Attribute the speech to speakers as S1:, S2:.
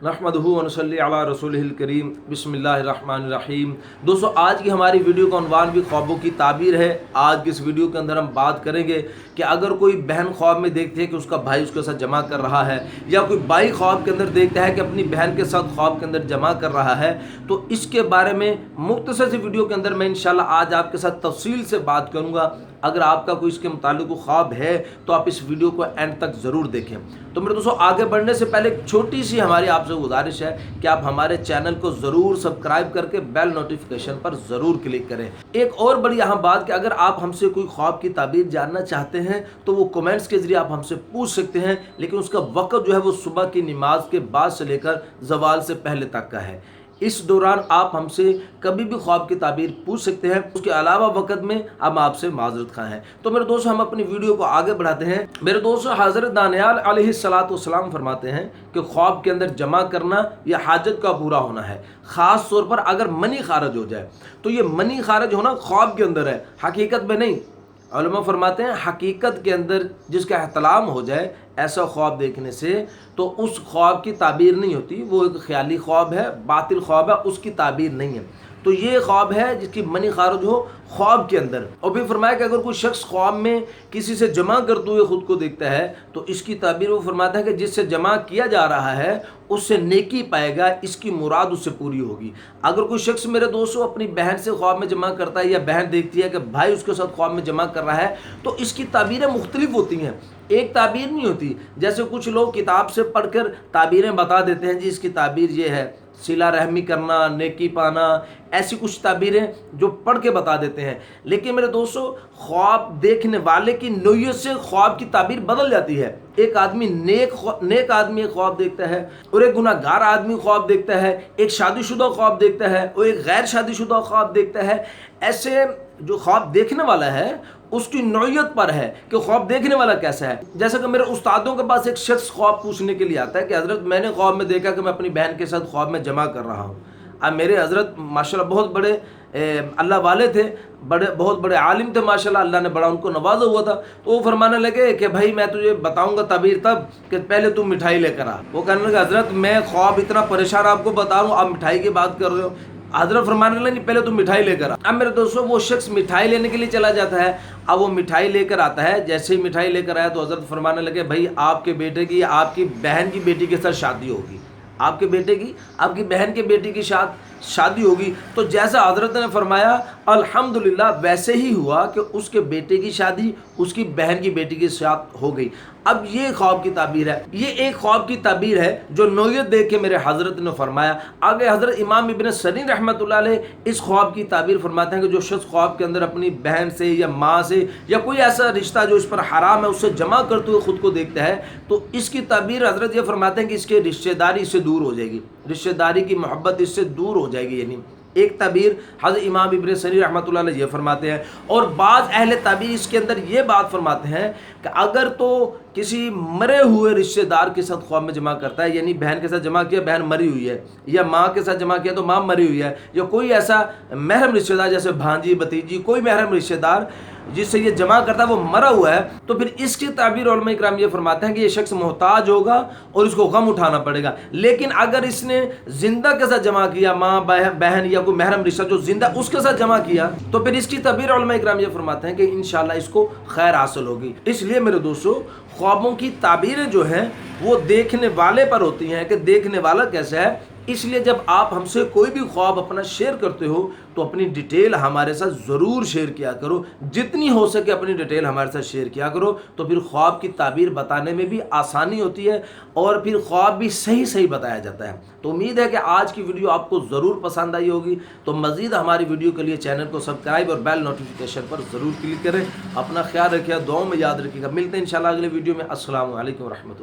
S1: नहमदुहु व नसल्ली अला रसूलिहिल करीम बिस्मिल्लाहिर्रहमानिर्रहीम। दोस्तों, आज की हमारी वीडियो का उन्वान भी ख्वाबों की ताबीर है। आज की इस वीडियो के अंदर हम बात करेंगे कि अगर कोई बहन ख्वाब में देखती है कि उसका भाई उसके साथ जमा कर रहा है, या कोई भाई ख्वाब के अंदर देखता है कि अपनी बहन के साथ ख्वाब के अंदर जमा कर रहा है, तो इसके बारे में मुख्तसर सी वीडियो के अंदर मैं इंशाल्लाह आज आपके साथ तफसील से बात करूँगा। अगर आपका कोई इसके मुतालिक ख्वाब है तो आप इस वीडियो को एंड तक ज़रूर देखें। तो मेरे दोस्तों, आगे बढ़ने से पहले एक छोटी सी हमारी आपसे गुजारिश है कि आप हमारे चैनल को ज़रूर सब्सक्राइब करके बेल नोटिफिकेशन पर ज़रूर क्लिक करें। एक और बड़ी अहम बात कि अगर आप हमसे कोई ख्वाब की ताबीर जानना चाहते हैं तो वो कमेंट्स के ज़रिए आप हमसे पूछ सकते हैं, लेकिन उसका वक्त जो है वो सुबह की नमाज के बाद से लेकर ज़वाल से पहले तक का है। इस दौरान आप हमसे कभी भी ख्वाब की ताबीर पूछ सकते हैं। उसके अलावा वक़्त में हम आपसे माजरत खां हैं। तो मेरे दोस्तों, हम अपनी वीडियो को आगे बढ़ाते हैं। मेरे दोस्तों, हज़रत दानियाल अलैहिस्सलाम फरमाते हैं कि ख्वाब के अंदर जमा करना या हाजत का पूरा होना है। ख़ास तौर पर अगर मनी खारज हो जाए तो ये मनी खारज होना ख्वाब के अंदर है, हकीकत में नहीं। उलमा फरमाते हैं हकीकत के अंदर जिसका एहतलाम हो जाए ऐसा ख्वाब देखने से, तो उस ख्वाब की ताबीर नहीं होती, वो एक ख्याली ख्वाब है, बातिल ख्वाब है, उसकी ताबीर नहीं है। तो ये ख्वाब है जिसकी मनी खारज हो ख्वाब के अंदर। और भी फरमाया कि अगर कोई शख्स ख्वाब में किसी से जमा करते हुए ख़ुद को देखता है तो इसकी ताबीर वो फरमाता है कि जिससे जमा किया जा रहा है उससे नेकी पाएगा, इसकी मुराद उससे पूरी होगी। अगर कोई शख्स मेरे दोस्तों अपनी बहन से ख्वाब में जमा करता है, या बहन देखती है कि भाई उसके साथ ख्वाब में जमा कर रहा है, तो इसकी ताबीरें मुख्तलिफ होती हैं, एक ताबीर नहीं होती। जैसे कुछ लोग किताब से पढ़कर ताबीरें बता देते हैं, जी इसकी ताबीर ये है, सिला रहमी करना, नेकी पाना, ऐसी कुछ ताबीरें जो पढ़ के बता देते हैं। लेकिन मेरे दोस्तों, ख्वाब देखने वाले की नौयत से ख्वाब की ताबीर बदल जाती है। एक आदमी नेक आदमी एक ख्वाब देखता है, और एक गुनाहगार आदमी ख्वाब देखता है, एक शादीशुदा ख्वाब देखता है और एक गैर शादीशुदा ख्वाब देखता है। ऐसे जो ख्वाब देखने वाला है उसकी नौयत पर है कि ख्वाब देखने वाला कैसा है। जैसे कि मेरे उस्तादों के पास एक शख्स ख्वाब पूछने के लिए आता है कि हज़रत मैंने ख्वाब में देखा कि मैं अपनी बहन के साथ ख्वाब में जमा कर रहा हूँ। अब मेरे हज़रत माशाल्लाह बहुत बड़े अल्लाह वाले थे, बहुत बड़े आलिम थे माशाल्लाह, अल्लाह ने बड़ा उनको नवाजा हुआ था। तो वो फरमाने लगे कि भाई मैं तुझे बताऊंगा ताबीर तब कि पहले तुम मिठाई लेकर आ। वो कहने लगे हज़रत मैं ख्वाब इतना परेशान आपको बता रहा हूँ, आप मिठाई की बात कर रहे हो। हज़रत फरमाने लगे पहले तुम मिठाई लेकर आ। अब मेरे दोस्तों, वो शख्स मिठाई लेने के लिए चला जाता है। अब वो मिठाई लेकर आता है, जैसे ही मिठाई लेकर आया तो हज़रत फरमाने लगे भाई आपके बेटे की आपकी बहन की बेटी के साथ शादी होगी, आपके बेटे की आपकी बहन के बेटी की शादी होगी। तो जैसा हज़रत ने फरमाया अल्हम्दुलिल्लाह वैसे ही हुआ कि उसके बेटे की शादी उसकी बहन की बेटी के साथ हो गई। अब ये ख्वाब की ताबीर है, ये एक ख्वाब की ताबीर है जो नौयत देख के मेरे हज़रत ने फरमाया। आगे हज़रत इमाम इब्न सरीन रहमतुल्लाह अलैह इस ख्वाब की ताबीर फरमाते हैं कि जो शख्स ख्वाब के अंदर अपनी बहन से या माँ से या कोई ऐसा रिश्ता जो इस पर हराम है उससे जमा करते हुए ख़ुद को देखता है, तो इसकी ताबीर हज़रत ये फरमाते हैं कि इसके रिश्तेदारी इससे दूर हो जाएगी, रिश्तेदारी की मोहब्बत इससे दूर हो जाएगी। यानी एक ताबीर हज़रत इमाम इब्न सरीन रहमतुल्लाह अलैह ये फरमाते हैं। और बाज़ अहले ताबीर इसके अंदर ये बात फरमाते हैं कि अगर तो किसी मरे हुए रिश्तेदार के साथ ख्वाब में जमा करता है, यानी बहन के साथ जमा किया बहन मरी हुई है, या माँ के साथ जमा किया तो माँ मरी हुई है, या कोई ऐसा महरम रिश्तेदार जैसे भांजी भतीजी कोई महरम रिश्तेदार जिससे ये जमा करता है वो मरा हुआ है, तो फिर इसकी ताबीर उलमा इकराम ये फरमाते हैं कि ये शख्स मोहताज होगा और इसको गम उठाना पड़ेगा। लेकिन अगर इसने जिंदा के साथ जमा किया, माँ बहन या कोई महरम रिश्ता जो जिंदा उसके साथ जमा किया, तो फिर इसकी ताबीर उलमा इकराम ये फरमाते हैं कि इंशाल्लाह इसको खैर हासिल होगी। इसलिए मेरे दोस्तों, ख्वाबों की ताबीरें जो हैं वो देखने वाले पर होती हैं कि देखने वाला कैसा है। इसलिए जब आप हमसे कोई भी ख्वाब अपना शेयर करते हो तो अपनी डिटेल हमारे साथ ज़रूर शेयर किया करो, जितनी हो सके अपनी डिटेल हमारे साथ शेयर किया करो, तो फिर ख्वाब की ताबीर बताने में भी आसानी होती है और फिर ख्वाब भी सही सही बताया जाता है। तो उम्मीद है कि आज की वीडियो आपको ज़रूर पसंद आई होगी। तो मज़ीद हमारी वीडियो के लिए चैनल को सब्सक्राइब और बेल नोटिफिकेशन पर ज़रूर क्लिक करें। अपना ख्याल रखिए, दुआओं में याद रखिएगा। मिलते हैं इंशाल्लाह अगले वीडियो में। अस्सलामु अलैकुम व रहमतुल्लाह।